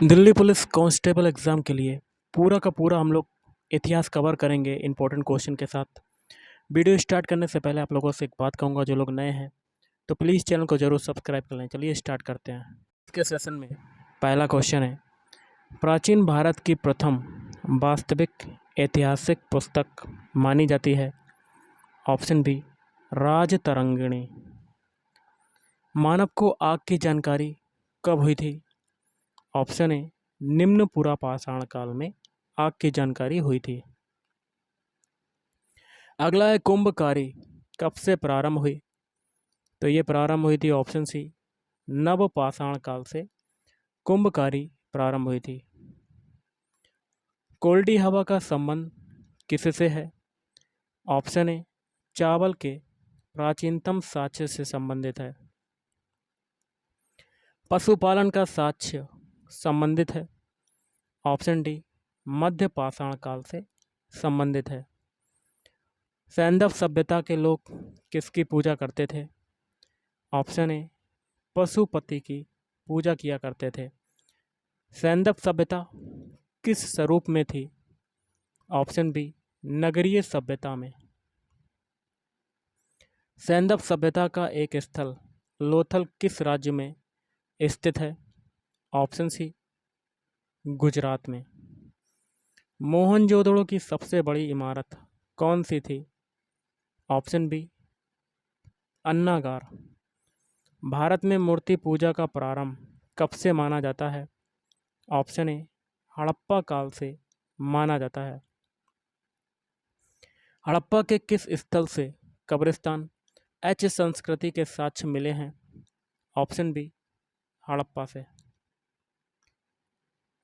Delhi police constable exam के लिए पूरा का पूरा हम लोग इतिहास कवर करेंगे इम्पोर्टेंट क्वेश्चन के साथ। वीडियो स्टार्ट करने से पहले आप लोगों से एक बात कहूँगा, जो लोग नए हैं तो प्लीज़ चैनल को ज़रूर सब्सक्राइब कर लें। चलिए स्टार्ट करते हैं। इसके सेशन में पहला क्वेश्चन है, प्राचीन भारत की प्रथम वास्तविक ऐतिहासिक पुस्तक मानी जाती है। Option B, Rajatarangini. मानव को आग की जानकारी कब हुई थी? ऑप्शन ए, निम्न पुरा पाषाण काल में आग की जानकारी हुई थी। अगला है, कुंभकारी कब से प्रारंभ हुई? तो ये प्रारंभ हुई थी ऑप्शन सी, नव पाषाण काल से कुंभकारी प्रारंभ हुई थी। कोल्डी हवा का संबंध किससे है? ऑप्शन ए, चावल के प्राचीनतम साक्ष्य से संबंधित है। पशुपालन का साक्ष्य संबंधित है। ऑप्शन डी, मध्य पाषाण काल से संबंधित है। सैंधव सभ्यता के लोग किसकी पूजा करते थे? ऑप्शन ए, पशुपति की पूजा किया करते थे। सैंधव सभ्यता किस स्वरूप में थी? ऑप्शन बी, नगरीय सभ्यता में। सैंधव सभ्यता का एक स्थल लोथल किस राज्य में स्थित है? ऑप्शन सी, गुजरात में। मोहनजोदड़ो की सबसे बड़ी इमारत कौन सी थी? Option B, अन्नागार। भारत में मूर्ति पूजा का प्रारंभ कब से माना जाता है? ऑप्शन ए, हड़प्पा काल से माना जाता है। हड़प्पा के किस स्थल से कब्रिस्तान एच संस्कृति के साक्ष्य मिले हैं? ऑप्शन बी, हड़प्पा से।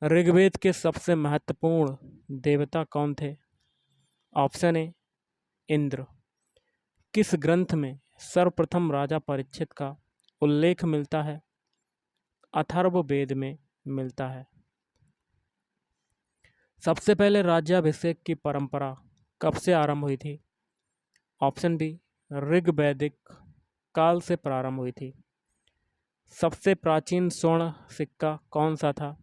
ऋग्वेद के सबसे महत्वपूर्ण देवता कौन थे? Option A, Indra. किस ग्रंथ में सर्वप्रथम राजा परीक्षित का उल्लेख मिलता है? अथर्ववेद में मिलता है। सबसे पहले राज्याभिषेक की परंपरा कब से आरंभ हुई थी? ऑप्शन बी, ऋग्वैदिक काल से प्रारंभ हुई थी। सबसे प्राचीन स्वर्ण सिक्का कौन सा था?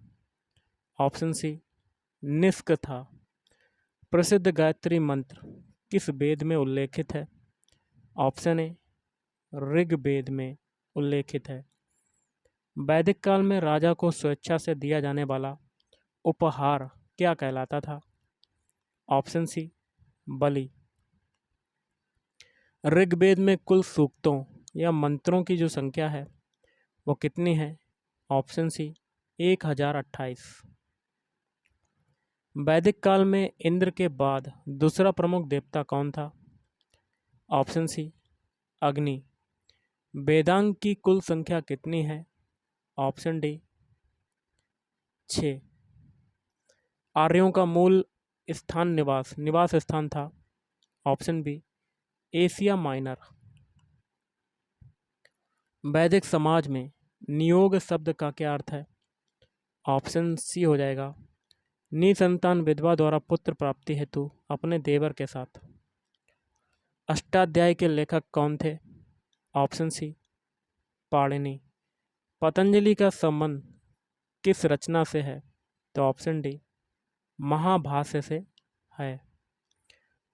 ऑप्शन सी, निष्क था। प्रसिद्ध गायत्री मंत्र किस वेद में उल्लेखित है? ऑप्शन ए, ऋग्वेद में उल्लेखित है। वैदिक काल में राजा को स्वेच्छा से दिया जाने वाला उपहार क्या कहलाता था? ऑप्शन सी, बलि। ऋग्वेद में कुल सूक्तों या मंत्रों की जो संख्या है वो कितनी है? Option C, 1028। वैदिक काल में इंद्र के बाद दूसरा प्रमुख देवता कौन था? ऑप्शन सी, अग्नि। वेदांग की कुल संख्या कितनी है? Option D, 6। आर्यों का मूल स्थान निवास स्थान था? Option B, Asia Minor. वैदिक समाज में नियोग शब्द का क्या अर्थ है? ऑप्शन सी हो जाएगा, निसंतान विधवा द्वारा पुत्र प्राप्ति हेतु अपने देवर के साथ। अष्टाध्यायी के लेखक कौन थे? ऑप्शन सी, पाणिनि। पतंजलि का संबंध किस रचना से है? तो ऑप्शन डी, महाभाष्य से है।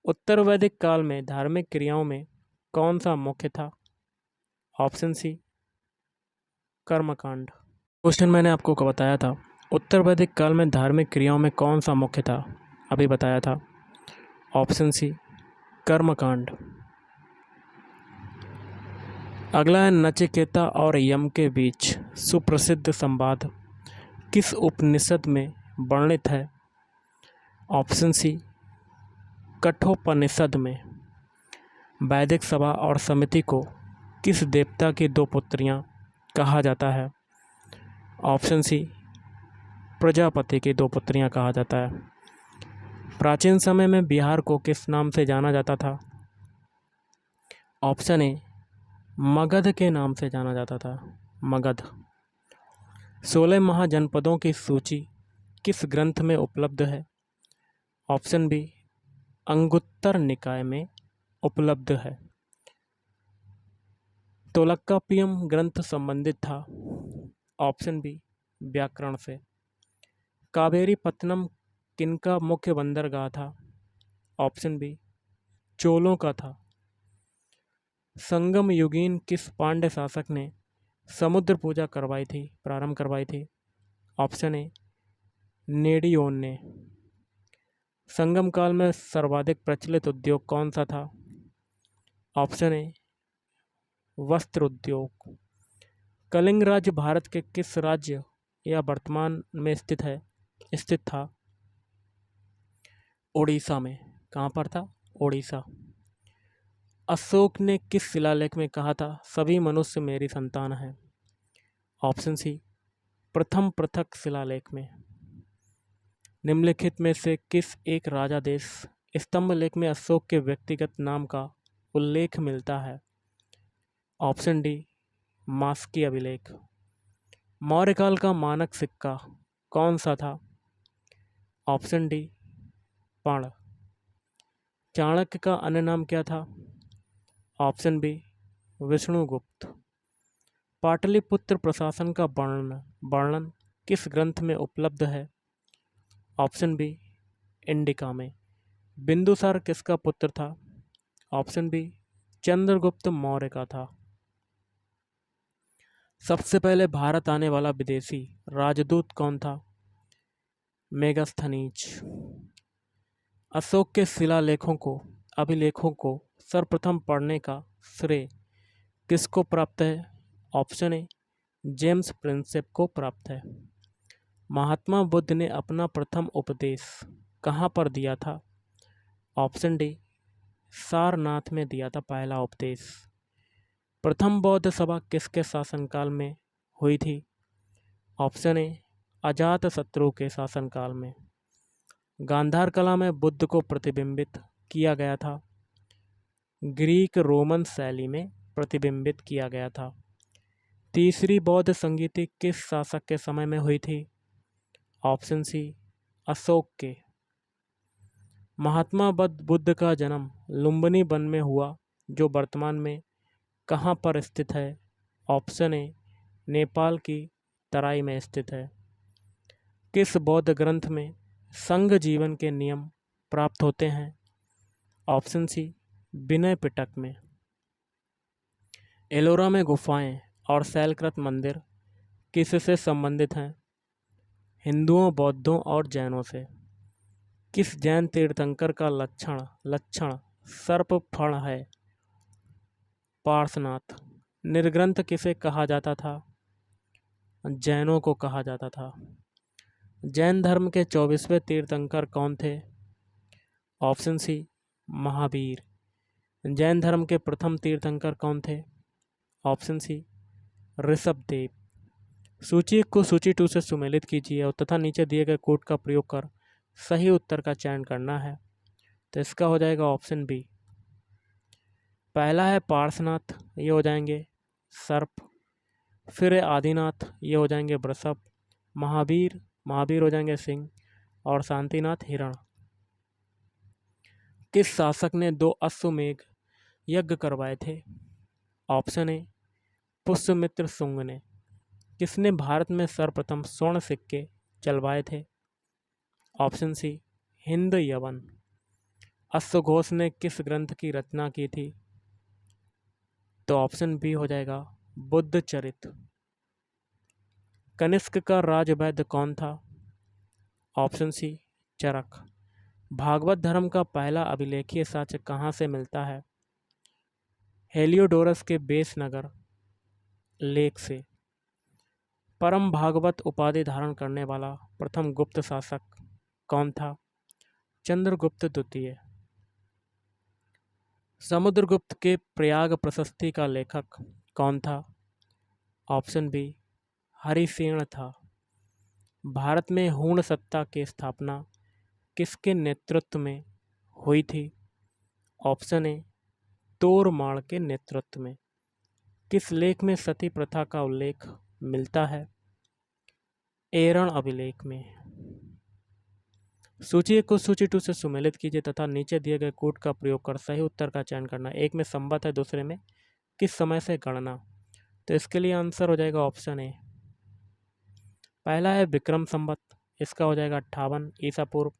उत्तर वैदिक काल में धार्मिक क्रियाओं में कौन सा मुख्य था? ऑप्शन सी, कर्मकांड। क्वेश्चन मैंने आपको बताया था, उत्तर वैदिक काल में धार्मिक क्रियाओं में कौन सा मुख्य था? अभी बताया था, ऑप्शन सी, कर्मकांड। अगला है, नचिकेता और यम के बीच सुप्रसिद्ध संवाद किस उपनिषद में वर्णित है? ऑप्शन सी, कठोपनिषद में। वैदिक सभा और समिति को किस देवता की दो पुत्रियां कहा जाता है? ऑप्शन सी, प्रजापति की दो पुत्रियां कहा जाता है। प्राचीन समय में बिहार को किस नाम से जाना जाता था? ऑप्शन ए, मगध के नाम से जाना जाता था, मगध। 16 महाजनपदों की सूची किस ग्रंथ में उपलब्ध है? ऑप्शन बी, अंगुत्तर निकाय में उपलब्ध है। तोलक्कापियम ग्रंथ संबंधित था? ऑप्शन बी, व्याकरण से। कावेरी पत्तनम किनका मुख्य बंदरगाह था? ऑप्शन बी चोलों का था। संगम युगीन किस पांड्य शासक ने समुद्र पूजा प्रारंभ करवाई थी? ऑप्शन ए नेडियोन ने। संगम काल में सर्वाधिक प्रचलित उद्योग कौन सा था? ऑप्शन ए वस्त्र उद्योग। कलिंग राज्य भारत के किस राज्य या वर्तमान में स्थित था? ओडिशा में। कहाँ पर था? ओडिशा। अशोक ने किस शिलालेख में कहा था सभी मनुष्य मेरी संतान हैं? ऑप्शन सी प्रथम पृथक शिलालेख में। निम्नलिखित में से किस एक राजा देश स्तंभ लेख में अशोक के व्यक्तिगत नाम का उल्लेख मिलता है? ऑप्शन डी मास्की अभिलेख। मौर्यकाल का मानक सिक्का कौन सा था? ऑप्शन डी पर्ण। चाणक्य का अन्य नाम क्या था? Option B Vishnugupta. पाटलिपुत्र प्रशासन का वर्णन किस ग्रंथ में उपलब्ध है? ऑप्शन बी इंडिका में। बिंदुसार किसका पुत्र था? ऑप्शन बी चंद्रगुप्त मौर्य का था। सबसे पहले भारत आने वाला विदेशी राजदूत कौन था? मेगास्थनीज। अशोक के अभिलेखों को सर्वप्रथम पढ़ने का श्रेय किसको प्राप्त है? ऑप्शन ए जेम्स प्रिंसेप को प्राप्त है। महात्मा बुद्ध ने अपना प्रथम उपदेश कहाँ पर दिया था? ऑप्शन डी सारनाथ में दिया था पहला उपदेश। प्रथम बौद्ध सभा किसके शासनकाल में हुई थी? ऑप्शन ए अजातशत्रु के शासनकाल में। गांधार कला में बुद्ध को प्रतिबिंबित किया गया था। ग्रीक रोमन शैली में प्रतिबिंबित किया गया था। तीसरी बौद्ध संगीति किस शासक के समय में हुई थी? ऑप्शन सी अशोक के। महात्मा बुद्ध का जन्म लुम्बिनी वन में हुआ जो वर्तमान में कहाँ पर स्थित है? ऑप्शन ए नेपाल की तराई में स्थित है। किस बौद्ध ग्रंथ में संघ जीवन के नियम प्राप्त होते हैं? ऑप्शन सी विनय पिटक में। एलोरा में गुफाएं और शैलकृत मंदिर किससे संबंधित हैं? हिंदुओं, बौद्धों और जैनों से। किस जैन तीर्थंकर का लक्षण सर्प फण है? पार्श्वनाथ। निर्ग्रंथ किसे कहा जाता था? जैनों को कहा जाता था। जैन धर्म के 24वें तीर्थंकर कौन थे? ऑप्शन सी महावीर। जैन धर्म के प्रथम तीर्थंकर कौन थे? Option C Rishabhdev. सूची को सूची 2 से सुमेलित कीजिए और तथा नीचे दिए गए कोड का प्रयोग कर सही उत्तर का चयन करना है। तो इसका हो जाएगा ऑप्शन बी। पहला है पार्श्वनाथ, ये हो जाएंगे सर्प। फिर है आदिनाथ, ये हो जाएंगे वृषभ। महावीर हो जाएंगे सिंह। और शांतिनाथ हिरण। किस शासक ने 2 अश्वमेध यज्ञ करवाए थे? ऑप्शन ए पुष्यमित्र शुंग ने। किसने भारत में सर्वप्रथम स्वर्ण सिक्के चलवाए थे? ऑप्शन सी हिंद यवन। अश्वघोष ने किस ग्रंथ की रचना की थी? तो ऑप्शन बी हो जाएगा बुद्ध चरित। कनिष्क का राजवैद्य कौन था? ऑप्शन सी चरक। भागवत धर्म का पहला अभिलेखीय साक्ष्य कहाँ से मिलता है? हेलियोडोरस के बेस नगर लेक से। परम भागवत उपाधि धारण करने वाला प्रथम गुप्त शासक कौन था? चंद्रगुप्त द्वितीय। समुद्रगुप्त के प्रयाग प्रशस्ति का लेखक कौन था? ऑप्शन बी हरिसेन था। भारत में हूण सत्ता की स्थापना किसके नेतृत्व में हुई थी? ऑप्शन ए तोरमाड़ के नेतृत्व में। किस लेख में सती प्रथा का उल्लेख मिलता है? एरण अभिलेख में। सूची को सूची 2 से सुमेलित कीजिए तथा नीचे दिए गए कोड का प्रयोग कर सही उत्तर का चयन करना। एक में संवत है, दूसरे में किस समय से गणना। तो इसके लिए आंसर हो जाएगा ऑप्शन ए। पहला है विक्रम संवत, इसका हो जाएगा 58 ईसा पूर्व।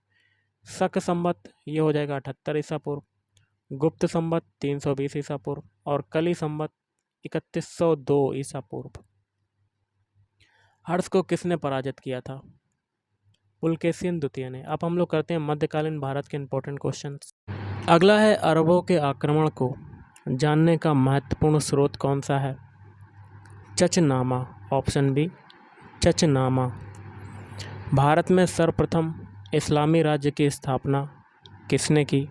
शक संवत ये हो जाएगा 78 ईसा पूर्व। गुप्त संवत 320 ईसा पूर्व और कली संवत 3102 ईसा पूर्व। हर्ष को किसने पराजित किया था? पुलकेशिन द्वितीय ने। अब हम लोग करते हैं मध्यकालीन भारत के इंपॉर्टेंट क्वेश्चंस। अगला है अरबों के आक्रमण को जानने का महत्वपूर्ण स्रोत कौन सा है? Chachnama, option B Chachnama. भारत में सर्वप्रथम इस्लामी राज्य की स्थापना किसने की?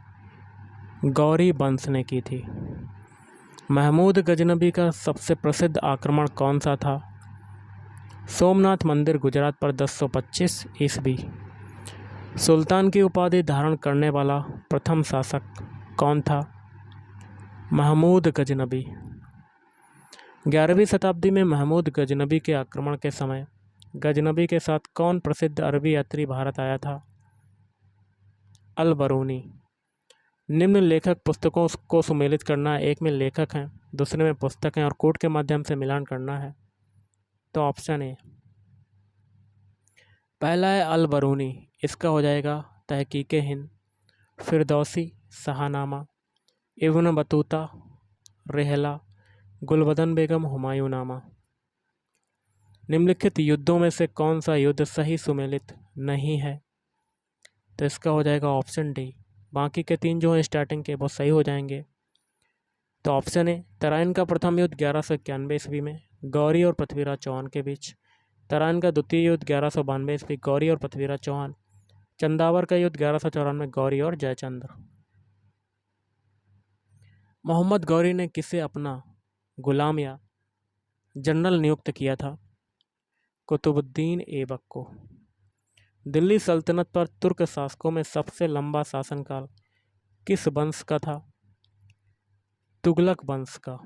गौरी वंश ने की थी। महमूद गजनबी का सबसे प्रसिद्ध आक्रमण कौन सा था? सोमनाथ मंदिर गुजरात पर 1025 ईस्वी। सुल्तान की उपाधि धारण करने वाला प्रथम शासक कौन था? महमूद गजनबी। 11वीं शताब्दी में महमूद गजनबी के आक्रमण के समय गजनबी के साथ कौन प्रसिद्ध अरबी यात्री भारत आया था? अल बरूनी। निम्न लेखक पुस्तकों को सुमेलित करना है। एक में लेखक हैं, दूसरे में पुस्तक हैं और कोड के माध्यम से मिलान करना है। तो ऑप्शन ए पहला है अल बरूनी, इसका हो जाएगा तहकीके हिंद, फिरदौसी शाहनामा, इब्न बतूता रेहला, गुलबदन बेगम हुमायूंनामा। निम्नलिखित युद्धों में से कौन सा युद्ध सही सुमेलित नहीं है? तो इसका हो जाएगा ऑप्शन डी। बाकी के 3 जो हैं स्टार्टिंग के वो सही हो जाएंगे। तो ऑप्शन ए तराइन का प्रथम युद्ध 1191 ईस्वी में गौरी और पृथ्वीराज चौहान के बीच। तराइन का द्वितीय युद्ध 1192 ईस्वी गौरी और पृथ्वीराज चौहान। चंदावर का युद्ध 1194 गौरी और जयचंद्र। मोहम्मद गौरी ने किसे अपना गुलाम या जनरल नियुक्त किया था? कुतुबुद्दीन ऐबक को। दिल्ली सल्तनत पर तुर्क शासकों में सबसे लंबा शासनकाल किस वंश का था? तुगलक वंश का।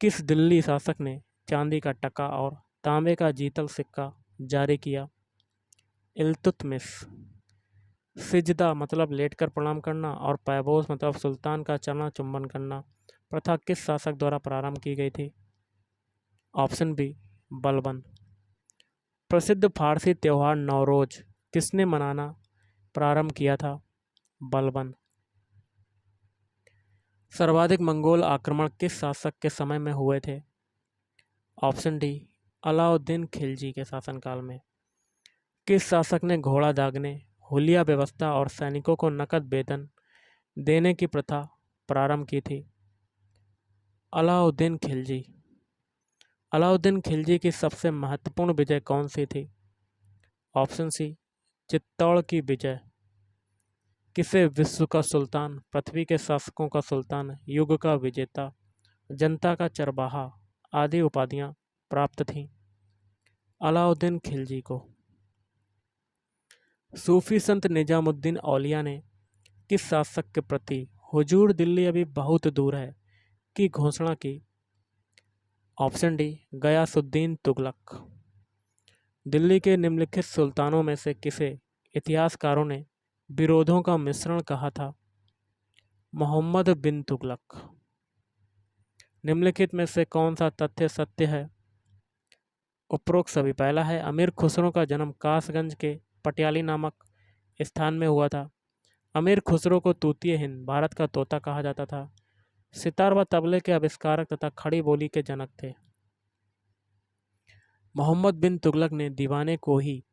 किस दिल्ली शासक ने चांदी का टका और तांबे का जीतल सिक्का जारी किया? इल्तुतमिश। सिजदा मतलब लेटकर प्रणाम करना और पैबोस मतलब सुल्तान का चरण चुंबन करना प्रथा किस शासक द्वारा प्रारंभ की गई थी? Option B Balban. प्रसिद्ध फारसी त्यौहार नवरोज किसने मनाना प्रारंभ किया था? बलबन। सर्वाधिक मंगोल आक्रमण किस शासक के समय में हुए थे? ऑप्शन डी अलाउद्दीन खिलजी के शासनकाल में। किस शासक ने घोड़ा दागने, हुलिया व्यवस्था और सैनिकों को नकद वेतन देने की प्रथा प्रारंभ की थी? अलाउद्दीन खिलजी। अलाउद्दीन खिलजी की सबसे महत्वपूर्ण विजय कौन सी थी? ऑप्शन सी चित्तौड़ की विजय। किसे विश्व का सुल्तान, पृथ्वी के शासकों का सुल्तान, युग का विजेता, जनता का चरवाहा आदि उपाधियां प्राप्त थीं? अलाउद्दीन खिलजी को। सूफी संत निजामुद्दीन औलिया ने किस शासक के प्रति हुजूर दिल्ली अभी बहुत दूर है की घोषणा की? Option D Ghiyasuddin Tughlaq. दिल्ली के निम्नलिखित सुल्तानों में से किसे इतिहासकारों ने विरोधों का मिश्रण कहा था? मोहम्मद बिन तुगलक। निम्नलिखित में से कौन सा तथ्य सत्य है? उपरोक्त सभी। पहला है अमीर खुसरो का जन्म कासगंज के पटियाली नामक स्थान में हुआ था। अमीर खुसरो को तूतीय हिंद, भारत का तोता कहा जाता था। सितार व तबले के आविष्कारक तथा खड़ी बोली के जनक थे। मोहम्मद बिन तुगलक ने दीवाने को ही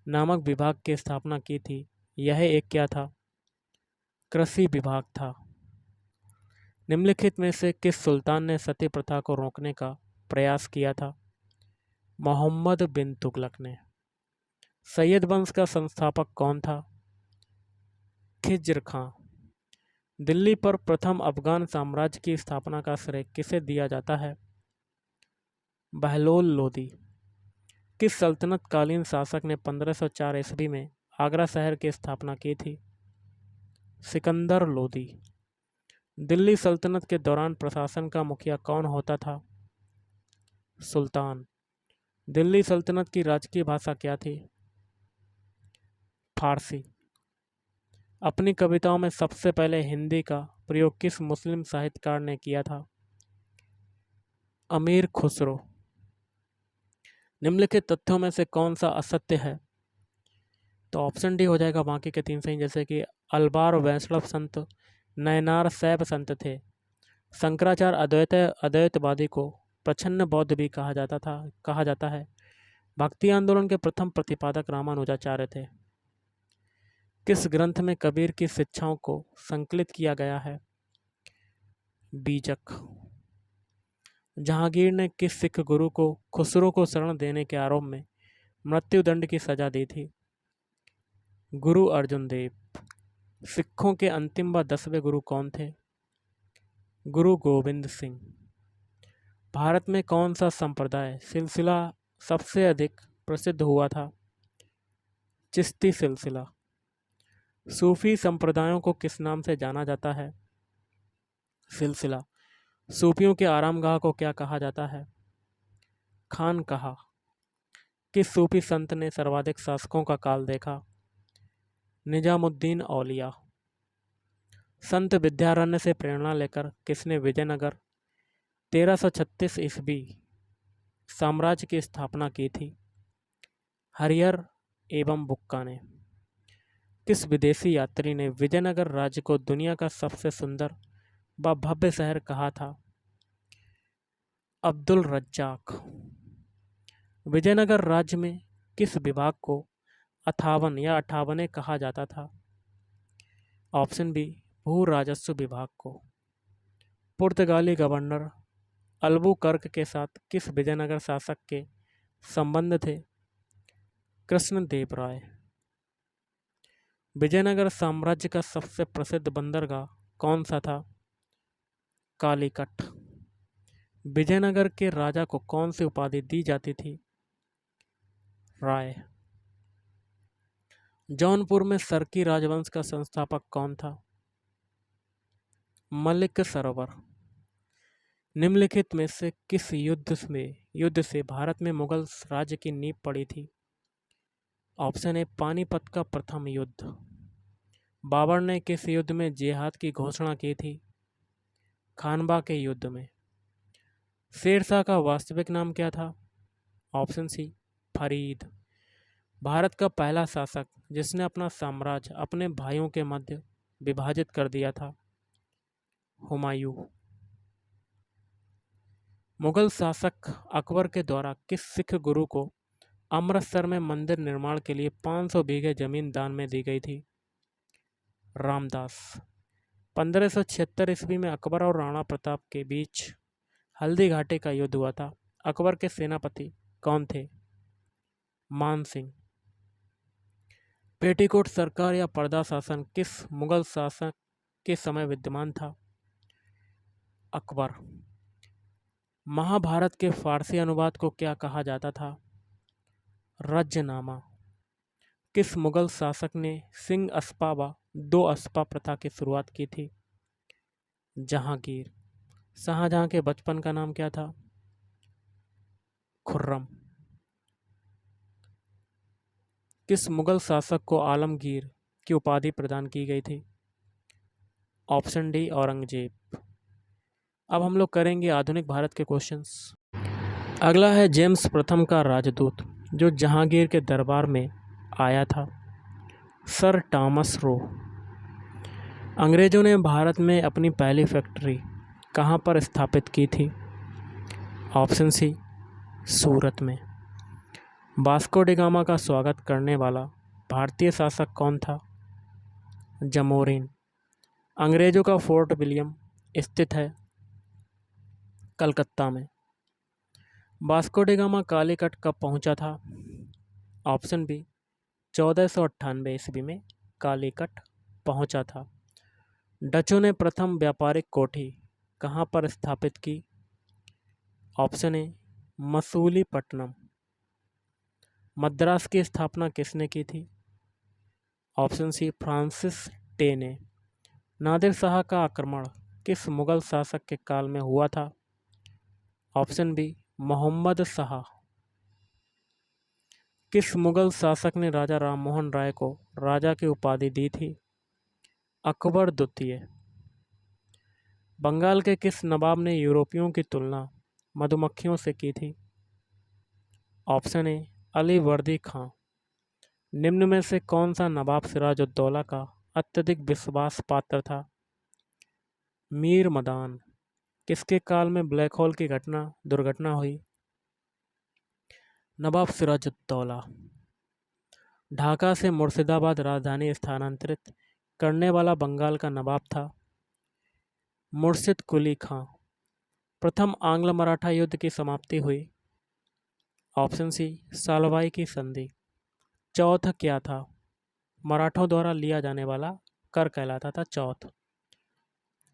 नामक विभाग की स्थापना की थी। यह एक क्या था? कृषि विभाग था। निम्नलिखित में से किस सुल्तान ने सती प्रथा को रोकने का प्रयास किया था? मोहम्मद बिन तुगलक ने। सैयद वंश का संस्थापक कौन था? खिज्र खां। दिल्ली पर प्रथम अफगान साम्राज्य की स्थापना का श्रेय किसे दिया जाता है? बहलोल लोदी। किस सल्तनत कालीन शासक ने 1504 ईस्वी में आगरा शहर की स्थापना की थी? सिकंदर लोदी। दिल्ली सल्तनत के दौरान प्रशासन का मुखिया कौन होता था? सुल्तान। दिल्ली सल्तनत की राजकीय भाषा क्या थी? फारसी। अपनी कविताओं में सबसे पहले हिंदी का प्रयोग किस मुस्लिम साहित्यकार ने किया था? अमीर खुसरो। निम्नलिखित तथ्यों में से कौन सा असत्य है? तो ऑप्शन डी हो जाएगा बाकी के 3 सही, जैसे कि अलबार वैष्णव संत, नयनार शैव संत थे, शंकराचार्य अद्वैतवादी को प्रछन्न बौद्ध भी कहा जाता है, भक्ति आंदोलन के प्रथम प्रतिपादक रामानुजाचार्य थे। किस ग्रंथ में कबीर की शिक्षाओं को संकलित किया गया है? बीजक। जहांगीर ने किस सिख गुरु को खुसरो को शरण देने के आरोप में मृत्युदंड की सजा दी थी? गुरु अर्जुन देव। सिखों के अंतिम व 10वें गुरु कौन थे? गुरु गोविंद सिंह। भारत में कौन सा संप्रदाय सिलसिला सबसे अधिक प्रसिद्ध हुआ था? चिश्ती सिलसिला। सूफी संप्रदायों को किस नाम से जाना जाता है? सिलसिला। सूफियों के आरामगाह को क्या कहा जाता है? खानकाह। किस सूफी संत ने सर्वाधिक शासकों का काल देखा? निजामुद्दीन औलिया। संत विद्यारण्य से प्रेरणा लेकर किसने विजयनगर 1336 ईस्वी साम्राज्य की स्थापना की थी? हरिहर एवं बुक्का ने। किस विदेशी यात्री ने विजयनगर राज्य को दुनिया का सबसे सुंदर व भव्य शहर कहा था? अब्दुल रज्जाक। विजयनगर राज्य में किस विभाग को अथावन या अठावने कहा जाता था? ऑप्शन बी भू राजस्व विभाग को। पुर्तगाली गवर्नर अल्बुकर्क के साथ किस विजयनगर शासक के संबंध थे? कृष्णदेव राय। विजयनगर साम्राज्य का सबसे प्रसिद्ध बंदरगाह कौन सा था? कालीकट। विजयनगर के राजा को कौन सी उपाधि दी जाती थी? राय। जौनपुर में सरकी राजवंश का संस्थापक कौन था? मलिक सरोवर। निम्नलिखित में से किस युद्ध से भारत में मुगल राज्य की नींव पड़ी थी? ऑप्शन ए पानीपत का प्रथम युद्ध। बाबर ने किस युद्ध में जिहाद की घोषणा की थी? खानबा के युद्ध में। शेरशाह का वास्तविक नाम क्या था? Option C Farid. भारत का पहला शासक जिसने अपना साम्राज्य अपने भाइयों के मध्य विभाजित कर दिया था? हुमायूं। मुगल शासक अकबर के द्वारा किस सिख गुरु को अमृतसर में मंदिर निर्माण के लिए 500 बीघे जमीन दान में दी गई थी? रामदास। 1576 ईस्वी में अकबर और राणा प्रताप के बीच हल्दी घाटी का युद्ध हुआ था। अकबर के सेनापति कौन थे? मान सिंह। पेटीकोट सरकार या पर्दा शासन किस मुगल शासक के समय विद्यमान था? अकबर। महाभारत के फारसी अनुवाद को क्या कहा जाता था? रज्जनामा। किस मुगल शासक ने सिंह अस्पा व 2 अस्पा प्रथा की शुरुआत की थी? जहांगीर। शाहजहां के बचपन का नाम क्या था? खुर्रम। किस मुगल शासक को आलमगीर की उपाधि प्रदान की गई थी? Option D Aurangzeb. अब हम लोग करेंगे आधुनिक भारत के क्वेश्चंस। अगला है जेम्स प्रथम का राजदूत जो जहांगीर के दरबार में आया था? Sir Thomas Roe. अंग्रेजों ने भारत में अपनी पहली फैक्ट्री कहाँ पर स्थापित की थी? ऑप्शन सी सूरत में। वास्को डी गामा का स्वागत करने वाला भारतीय शासक कौन था? जमोरिन। अंग्रेजों का फोर्ट विलियम स्थित है कलकत्ता में। वास्को डी गामा कालीकट कब पहुंचा था? ऑप्शन बी 1498 ईस्वी में कालीकट पहुंचा था। डचों ने प्रथम व्यापारिक कोठी कहाँ पर स्थापित की? Option A Masulipatnam. मद्रास की स्थापना किसने की थी? ऑप्शन सी फ्रांसिस टे ने। नादिर शाह का आक्रमण किस मुगल शासक के काल में हुआ था? Option B Mohammad Shah. किस मुगल शासक ने राजा राममोहन राय को राजा की उपाधि दी थी? अकबर द्वितीय। बंगाल के किस नवाब ने यूरोपियों की तुलना मधुमक्खियों से की थी? ऑप्शन ए अली वर्दी खां। निम्न में से कौन सा नवाब सिराजुद्दौला का अत्यधिक विश्वास पात्र था? मीर मदान। किसके काल में ब्लैक होल की दुर्घटना हुई? नवाब सिराजुद्दौला। ढाका से मुर्शिदाबाद राजधानी स्थानांतरित करने वाला बंगाल का नवाब था मुर्शिद कुली खां। प्रथम आंग्ल मराठा युद्ध की समाप्ति हुई? ऑप्शन सी सालवाई की संधि। चौथ क्या था? मराठों द्वारा लिया जाने वाला कर कहलाता था चौथ।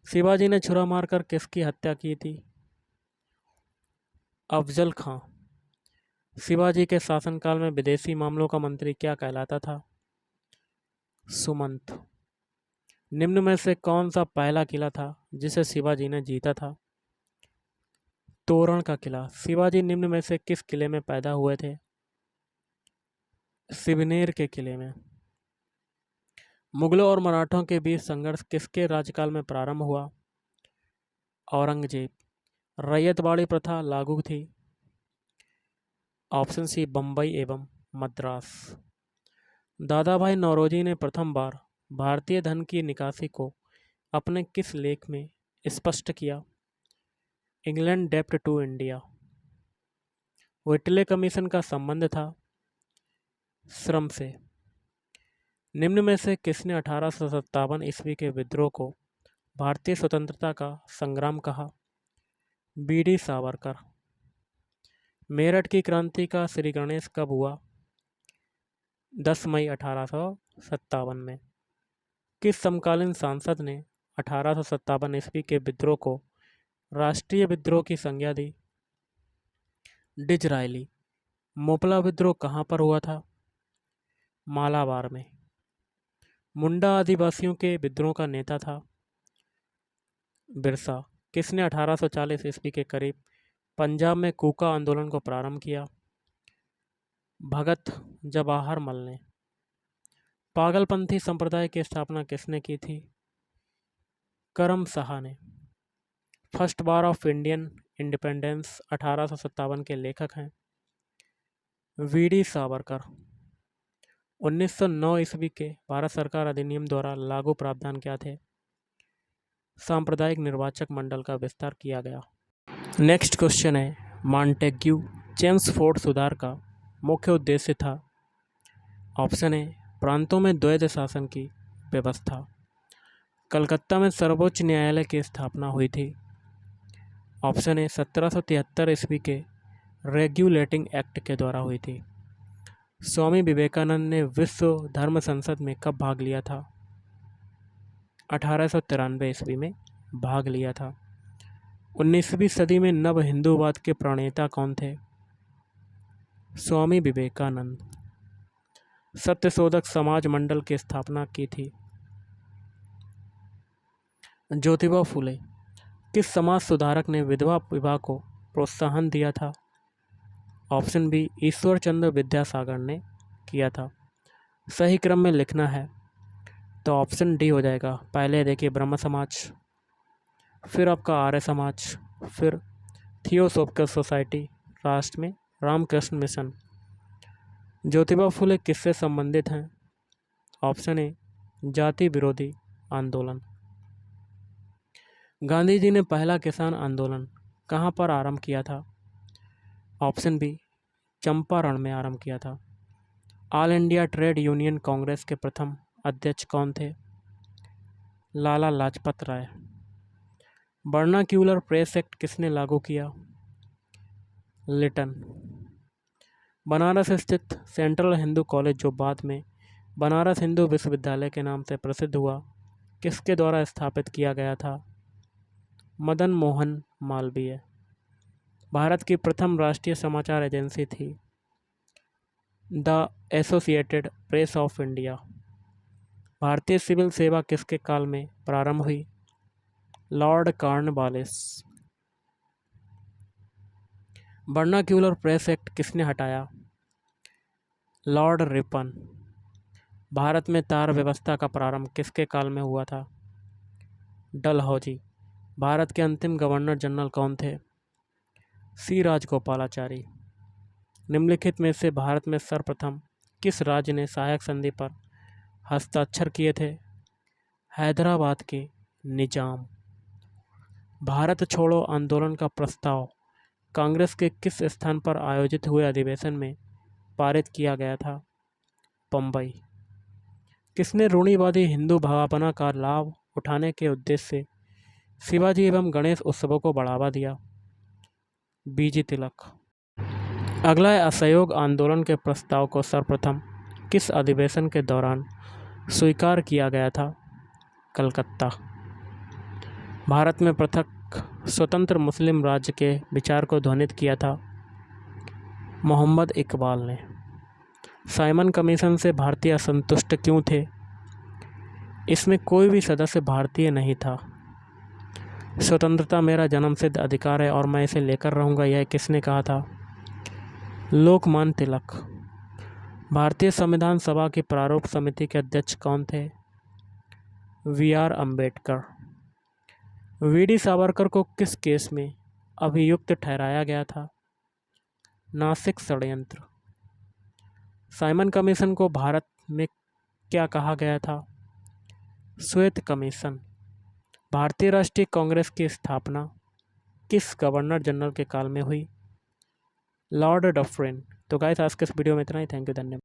शिवाजी ने छुरा मारकर किसकी हत्या की थी? अफजल खां। शिवाजी के शासनकाल में विदेशी मामलों का मंत्री क्या कहलाता था? सुमंत। निम्न में से कौन सा पहला किला था जिसे शिवाजी ने जीता था? तोरण का किला। शिवाजी निम्न में से किस किले में पैदा हुए थे? सिवनेर के किले में। मुगलों और मराठों के बीच संघर्ष किसके राज्यकाल में प्रारंभ हुआ? औरंगजेब। रैयतवाड़ी प्रथा लागू थी? ऑप्शन सी बम्बई एवं मद्रास। दादा भाई नौरोजी ने प्रथम बार भारतीय धन की निकासी को अपने किस लेख में स्पष्ट किया? इंग्लैंड डेप्ट टू इंडिया। व्हिटले कमीशन का संबंध था श्रम से। निम्न में से किसने 1857 ईस्वी के विद्रोह को भारतीय स्वतंत्रता का संग्राम कहा? बीडी सावरकर। मेरठ की क्रांति का श्री गणेश कब हुआ? 10 मई 1857 में। किस समकालीन सांसद ने 1857 ईस्वी के विद्रोह को राष्ट्रीय विद्रोह की संज्ञा दी? डिजरायली। मोपला विद्रोह कहाँ पर हुआ था? मालाबार में। मुंडा आदिवासियों के विद्रोह का नेता था बिरसा। किसने 1840 ईस्वी के करीब पंजाब में कूका आंदोलन को प्रारंभ किया? भगत जवाहर मल ने। पागलपंथी संप्रदाय की स्थापना किसने की थी? करम शाह ने। First war of Indian independence 1857 के लेखक हैं वीडी सावरकर। 1909 ईस्वी के भारत सरकार अधिनियम द्वारा लागू प्रावधान क्या थे? सांप्रदायिक निर्वाचक मंडल का विस्तार किया गया। नेक्स्ट क्वेश्चन है, मॉन्टेग्यू चेम्सफोर्ड सुधार का मुख्य उद्देश्य था? ऑप्शन ए प्रांतों में द्वैध शासन की व्यवस्था। कलकत्ता में सर्वोच्च न्यायालय की स्थापना हुई थी। ऑप्शन ए 1773 ईस्वी के रेगुलेटिंग एक्ट के द्वारा हुई थी। स्वामी विवेकानंद ने विश्व धर्म संसद में कब भाग लिया था? 1893 ईस्वी में भाग लिया था। 19वीं सदी में नव हिंदूवाद के प्रणेता कौन थे? स्वामी विवेकानंद। सत्यशोधक समाज मंडल की स्थापना की थी ज्योतिबा फूले। किस समाज सुधारक ने विधवा विवाह को प्रोत्साहन दिया था? ऑप्शन बी ईश्वर चंद्र विद्यासागर ने किया था। सही क्रम में लिखना है तो ऑप्शन डी हो जाएगा। पहले देखिए ब्रह्म समाज, फिर आपका आर्य समाज, फिर थियोसॉफिकल सोसाइटी, राष्ट्र में रामकृष्ण मिशन। ज्योतिबा फूले किससे संबंधित हैं? ऑप्शन ए जाति विरोधी आंदोलन। गांधी जी ने पहला किसान आंदोलन कहाँ पर आरंभ किया था? ऑप्शन बी चंपारण में आरंभ किया था। All India trade union Congress के प्रथम अध्यक्ष कौन थे? Lala Lajpat Rai. Vernacular press act किसने लागू किया? लिटन। बनारस स्थित सेंट्रल हिंदू कॉलेज जो बाद में बनारस हिंदू विश्वविद्यालय के नाम से प्रसिद्ध हुआ, किसके द्वारा स्थापित किया गया था? मदन मोहन मालवीय। भारत की प्रथम राष्ट्रीय समाचार एजेंसी थी the associated press of India. भारतीय सिविल सेवा किसके काल में प्रारंभ हुई? Lord Cornwallis. Vernacular press act किसने हटाया? Lord Ripon. भारत में तार व्यवस्था का प्रारंभ किसके काल में हुआ था? डलहौजी। भारत के अंतिम गवर्नर जनरल कौन थे? सी राजगोपालाचारी। निम्नलिखित में से भारत में सर्वप्रथम किस राज्य ने सहायक संधि पर हस्ताक्षर किए थे? हैदराबाद के निजाम। भारत छोड़ो आंदोलन का प्रस्ताव कांग्रेस के किस स्थान पर आयोजित हुए अधिवेशन में पारित किया गया था? बम्बई। किसने रूढ़िवादी हिंदू भावना का लाभ उठाने के उद्देश्य से शिवाजी एवं गणेश उत्सवों को बढ़ावा दिया? बीजी तिलक। अगला है, असहयोग आंदोलन के प्रस्ताव को सर्वप्रथम किस अधिवेशन के दौरान स्वीकार किया गया था? कलकत्ता। भारत में पृथक स्वतंत्र मुस्लिम राज्य के विचार को ध्वनित किया था? मोहम्मद इकबाल ने। साइमन कमीशन से भारतीय असंतुष्ट क्यों थे? इसमें कोई भी सदस्य भारतीय नहीं था। स्वतंत्रता मेरा जन्मसिद्ध अधिकार है और मैं इसे लेकर रहूँगा, यह किसने कहा था? लोकमान्य तिलक। भारतीय संविधान सभा की प्रारूप समिति के अध्यक्ष कौन थे? वी.आर. अम्बेडकर। वी.डी. सावरकर को किस केस में अभियुक्त ठहराया गया था? नासिक षड्यंत्र। साइमन कमीशन को भारत में क्या कहा गया था? श्वेत कमीशन। भारतीय राष्ट्रीय कांग्रेस की स्थापना किस गवर्नर जनरल के काल में हुई? Lord Dufferin. तो गाइस, आज के इस वीडियो में इतना ही। थैंक यू, धन्यवाद।